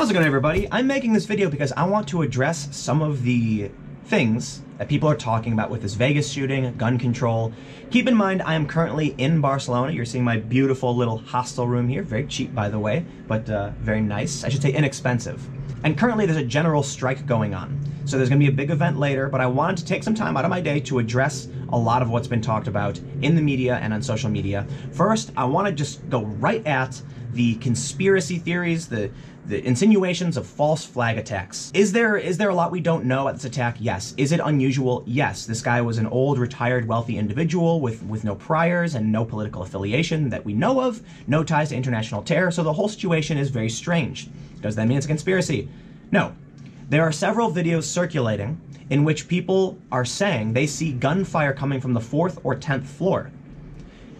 How's it going, everybody? I'm making this video because I want to address some of the things that people are talking about with this Vegas shooting, gun control. Keep in mind, I am currently in Barcelona. You're seeing my beautiful little hostel room here. Very cheap, by the way, but very nice. I should say inexpensive. And currently there's a general strike going on. So there's gonna be a big event later, but I wanted to take some time out of my day to address a lot of what's been talked about in the media and on social media. First, I wanna just go right at the conspiracy theories, the insinuations of false flag attacks. Is there a lot we don't know at this attack? Yes. Is it unusual? Yes. This guy was an old, retired, wealthy individual with no priors and no political affiliation that we know of, no ties to international terror, so the whole situation is very strange. Does that mean it's a conspiracy? No. There are several videos circulating in which people are saying they see gunfire coming from the 4th or 10th floor.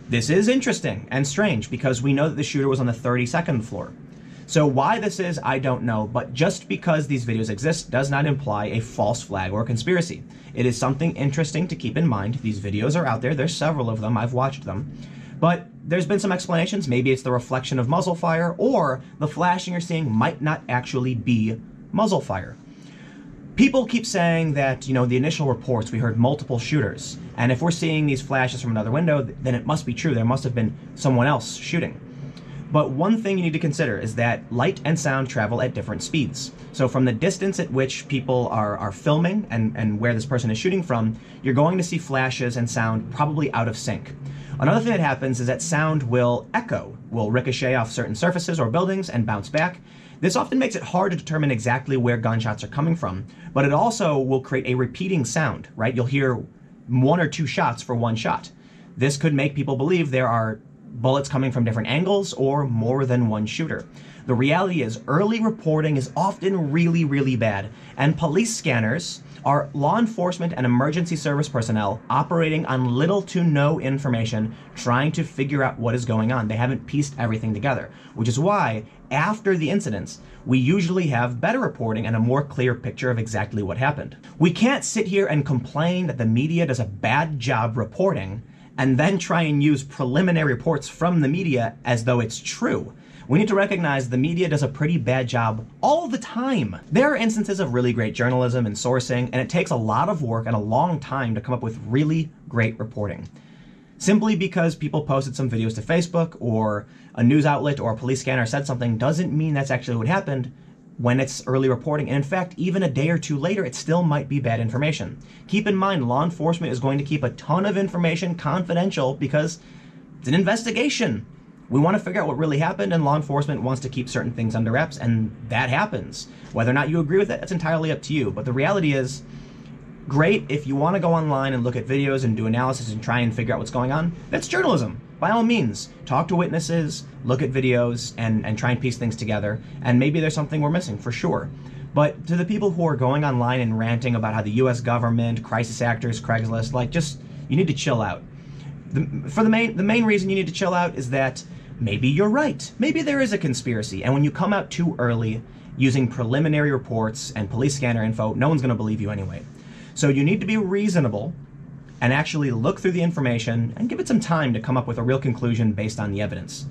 This is interesting and strange because we know that the shooter was on the 32nd floor. So why this is, I don't know, but just because these videos exist does not imply a false flag or a conspiracy. It is something interesting to keep in mind. These videos are out there. There's several of them. I've watched them. But there's been some explanations. Maybe it's the reflection of muzzle fire, or the flashing you're seeing might not actually be muzzle fire. People keep saying that, you know, the initial reports, we heard multiple shooters. And if we're seeing these flashes from another window, then it must be true. There must have been someone else shooting. But one thing you need to consider is that light and sound travel at different speeds. So from the distance at which people are filming and where this person is shooting from, you're going to see flashes and sound probably out of sync. Another thing that happens is that sound will echo, will ricochet off certain surfaces or buildings and bounce back. This often makes it hard to determine exactly where gunshots are coming from, but it also will create a repeating sound, right? You'll hear 1 or 2 shots for one shot. This could make people believe there are bullets coming from different angles or more than one shooter. The reality is early reporting is often really, really bad, and police scanners are law enforcement and emergency service personnel operating on little to no information, trying to figure out what is going on. They haven't pieced everything together, which is why after the incidents, we usually have better reporting and a more clear picture of exactly what happened. We can't sit here and complain that the media does a bad job reporting and then try and use preliminary reports from the media as though it's true. We need to recognize the media does a pretty bad job all the time. There are instances of really great journalism and sourcing, and it takes a lot of work and a long time to come up with really great reporting. Simply because people posted some videos to Facebook or a news outlet or a police scanner said something doesn't mean that's actually what happened when it's early reporting. And in fact, even a day or two later, it still might be bad information. Keep in mind, law enforcement is going to keep a ton of information confidential because it's an investigation. We want to figure out what really happened, and law enforcement wants to keep certain things under wraps, and that happens. Whether or not you agree with it, that's entirely up to you. But the reality is, great if you want to go online and look at videos and do analysis and try and figure out what's going on. That's journalism. By all means, talk to witnesses, look at videos, and try and piece things together. And maybe there's something we're missing, for sure. But to the people who are going online and ranting about how the US government, crisis actors, Craigslist, like, just, you need to chill out. The main reason you need to chill out is that maybe you're right. Maybe there is a conspiracy. And when you come out too early using preliminary reports and police scanner info, no one's going to believe you anyway. So you need to be reasonable and actually look through the information and give it some time to come up with a real conclusion based on the evidence.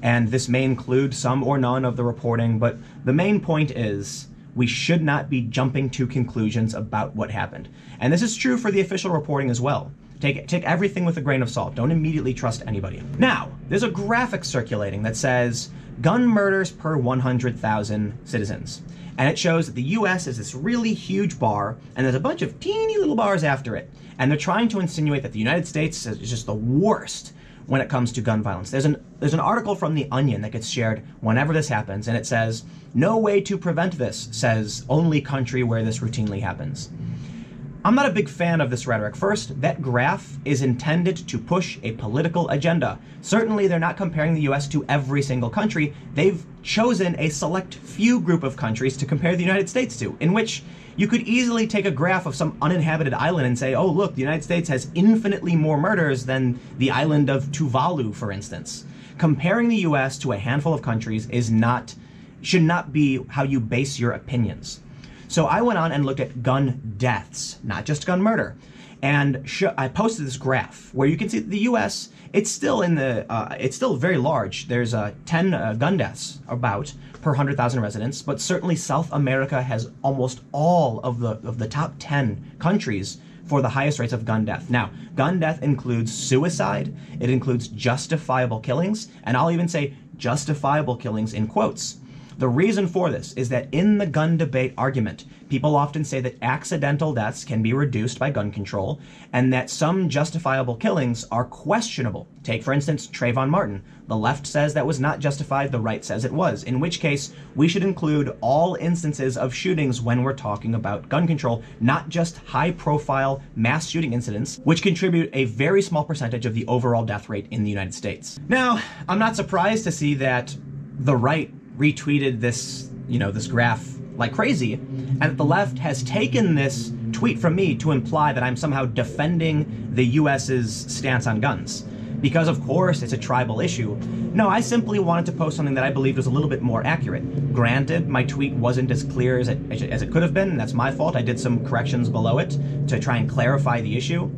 And this may include some or none of the reporting, but the main point is we should not be jumping to conclusions about what happened. And this is true for the official reporting as well. Take everything with a grain of salt. Don't immediately trust anybody. Now, there's a graphic circulating that says gun murders per 100,000 citizens. And it shows that the US is this really huge bar, and there's a bunch of teeny little bars after it. And they're trying to insinuate that the United States is just the worst when it comes to gun violence. There's an article from The Onion that gets shared whenever this happens, and it says, "No way to prevent this, says only country where this routinely happens." I'm not a big fan of this rhetoric. First, that graph is intended to push a political agenda. Certainly, they're not comparing the US to every single country. They've chosen a select few group of countries to compare the United States to, in which you could easily take a graph of some uninhabited island and say, oh, look, the United States has infinitely more murders than the island of Tuvalu, for instance. Comparing the US to a handful of countries should not be how you base your opinions. So I went on and looked at gun deaths, not just gun murder. And I posted this graph where you can see that the US it's still it's still very large. There's 10 gun deaths about per 100,000 residents, but certainly South America has almost all of the top 10 countries for the highest rates of gun death. Now, gun death includes suicide, it includes justifiable killings, and I'll even say justifiable killings in quotes. The reason for this is that in the gun debate argument, people often say that accidental deaths can be reduced by gun control, and that some justifiable killings are questionable. Take, for instance, Trayvon Martin. The left says that was not justified, the right says it was, in which case we should include all instances of shootings when we're talking about gun control, not just high-profile mass shooting incidents, which contribute a very small percentage of the overall death rate in the United States. Now, I'm not surprised to see that the right retweeted this, this graph like crazy, and the left has taken this tweet from me to imply that I'm somehow defending the US's stance on guns. Because of course it's a tribal issue. No, I simply wanted to post something that I believed was a little bit more accurate. Granted, my tweet wasn't as clear as it could have been, and that's my fault. I did some corrections below it to try and clarify the issue.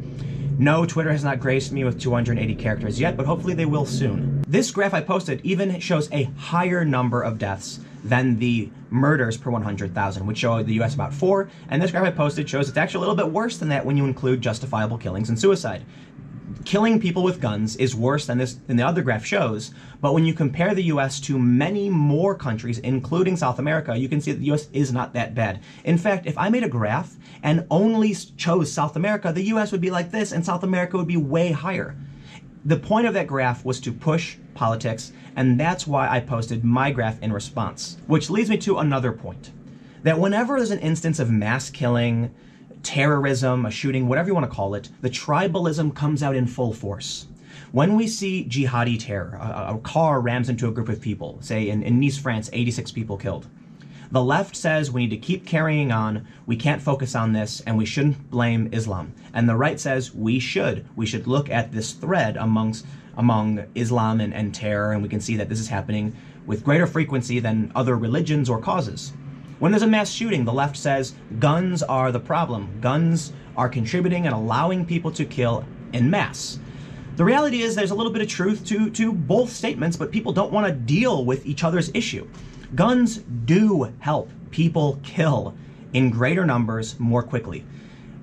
No, Twitter has not graced me with 280 characters yet, but hopefully they will soon. This graph I posted even shows a higher number of deaths than the murders per 100,000, which show the US about 4, and this graph I posted shows it's actually a little bit worse than that when you include justifiable killings and suicide. Killing people with guns is worse than the other graph shows, but when you compare the US to many more countries, including South America, you can see that the US is not that bad. In fact, if I made a graph and only chose South America, the US would be like this and South America would be way higher. The point of that graph was to push politics, and that's why I posted my graph in response. Which leads me to another point, that whenever there's an instance of mass killing, terrorism, a shooting, whatever you want to call it, the tribalism comes out in full force. When we see jihadi terror, a car rams into a group of people, say in Nice, France, 86 people killed. The left says we need to keep carrying on, we can't focus on this, and we shouldn't blame Islam. And the right says we should look at this thread among Islam and terror, and we can see that this is happening with greater frequency than other religions or causes. When there's a mass shooting, the left says guns are the problem. Guns are contributing and allowing people to kill en masse. The reality is there's a little bit of truth to both statements, but people don't want to deal with each other's issue. Guns do help people kill in greater numbers more quickly.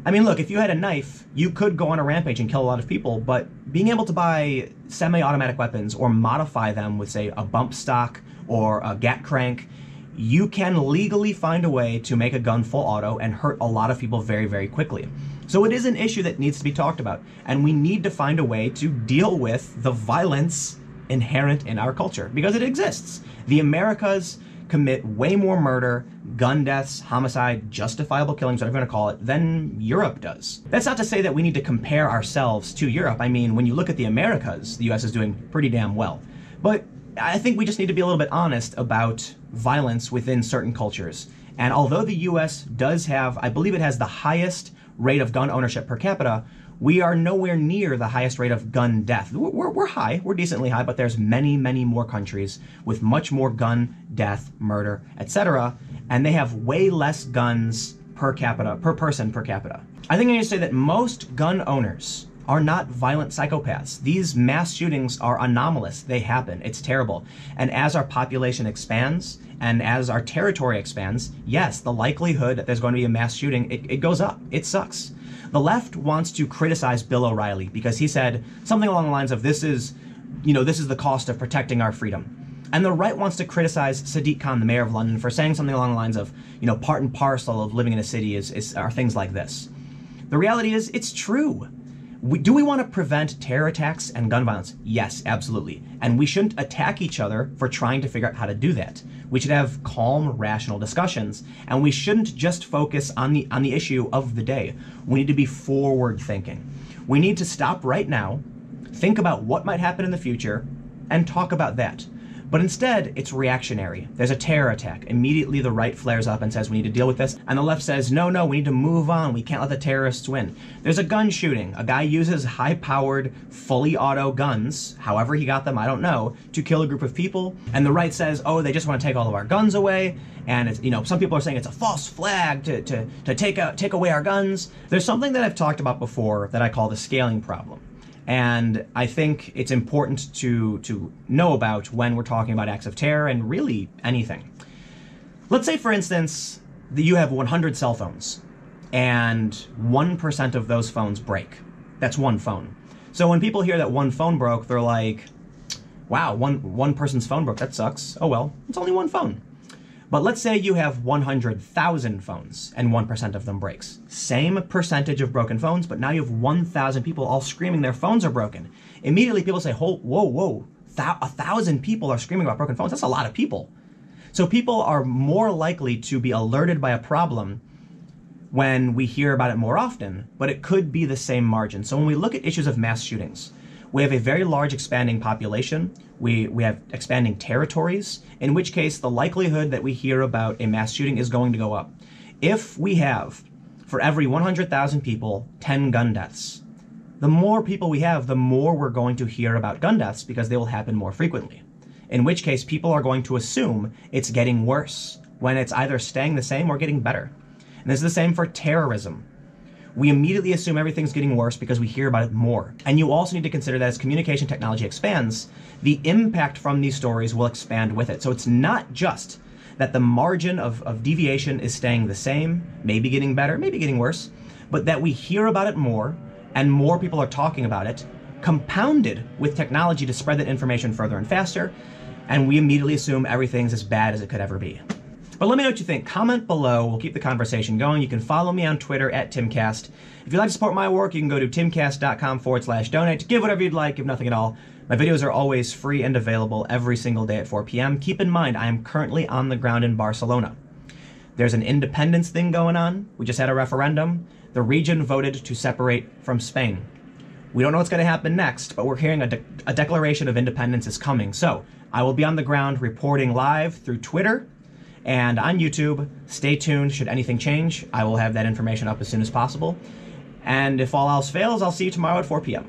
I mean, look, if you had a knife, you could go on a rampage and kill a lot of people, but being able to buy semi-automatic weapons or modify them with, say, a bump stock or a gat crank, you can legally find a way to make a gun full auto and hurt a lot of people very, very quickly. So it is an issue that needs to be talked about, and we need to find a way to deal with the violence inherent in our culture, because it exists. The Americas commit way more murder, gun deaths, homicide, justifiable killings, whatever you want to call it, than Europe does. That's not to say that we need to compare ourselves to Europe. I mean, when you look at the Americas, the US is doing pretty damn well. But I think we just need to be a little bit honest about violence within certain cultures. And although the US does have, I believe it has the highest rate of gun ownership per capita, we are nowhere near the highest rate of gun death. We're high, we're decently high, but there's many, many more countries with much more gun death, murder, etc. And they have way less guns per capita, per person per capita. I think I need to say that most gun owners are not violent psychopaths. These mass shootings are anomalous. They happen. It's terrible. And as our population expands and as our territory expands, yes, the likelihood that there's going to be a mass shooting, it goes up. It sucks. The left wants to criticize Bill O'Reilly because he said something along the lines of this is the cost of protecting our freedom. And the right wants to criticize Sadiq Khan, the mayor of London, for saying something along the lines of, part and parcel of living in a city are things like this. The reality is, it's true. Do we want to prevent terror attacks and gun violence? Yes, absolutely. And we shouldn't attack each other for trying to figure out how to do that. We should have calm, rational discussions, and we shouldn't just focus on the issue of the day. We need to be forward-thinking. We need to stop right now, think about what might happen in the future, and talk about that. But instead, it's reactionary. There's a terror attack. Immediately the right flares up and says we need to deal with this, and the left says, no, we need to move on. We can't let the terrorists win. There's a gun shooting. A guy uses high-powered, fully auto guns, however he got them, I don't know, to kill a group of people, and the right says, oh, they just want to take all of our guns away, and it's, some people are saying it's a false flag to take away our guns. There's something that I've talked about before that I call the scaling problem. And I think it's important to know about when we're talking about acts of terror and really anything. Let's say, for instance, that you have 100 cell phones and 1% of those phones break. That's one phone. So when people hear that one phone broke, they're like, wow, one person's phone broke, that sucks. Oh well, it's only one phone. But let's say you have 100,000 phones and 1% of them breaks. Same percentage of broken phones, but now you have 1,000 people all screaming their phones are broken. Immediately people say, whoa, 1,000 people are screaming about broken phones. That's a lot of people. So people are more likely to be alerted by a problem when we hear about it more often, but it could be the same margin. So when we look at issues of mass shootings, we have a very large expanding population. We have expanding territories, in which case the likelihood that we hear about a mass shooting is going to go up. If we have, for every 100,000 people, 10 gun deaths, the more people we have, the more we're going to hear about gun deaths because they will happen more frequently. In which case people are going to assume it's getting worse when it's either staying the same or getting better. And this is the same for terrorism. We immediately assume everything's getting worse because we hear about it more. And you also need to consider that as communication technology expands, the impact from these stories will expand with it. So it's not just that the margin of deviation is staying the same, maybe getting better, maybe getting worse, but that we hear about it more and more people are talking about it, compounded with technology to spread that information further and faster, and we immediately assume everything's as bad as it could ever be. But let me know what you think. Comment below. We'll keep the conversation going. You can follow me on Twitter @TimCast. If you'd like to support my work, you can go to timcast.com/donate. Give whatever you'd like, give nothing at all. My videos are always free and available every single day at 4 p.m. Keep in mind, I am currently on the ground in Barcelona. There's an independence thing going on. We just had a referendum. The region voted to separate from Spain. We don't know what's going to happen next, but we're hearing a declaration of independence is coming. So I will be on the ground reporting live through Twitter and on YouTube. Stay tuned. Should anything change, I will have that information up as soon as possible. And if all else fails, I'll see you tomorrow at 4 p.m.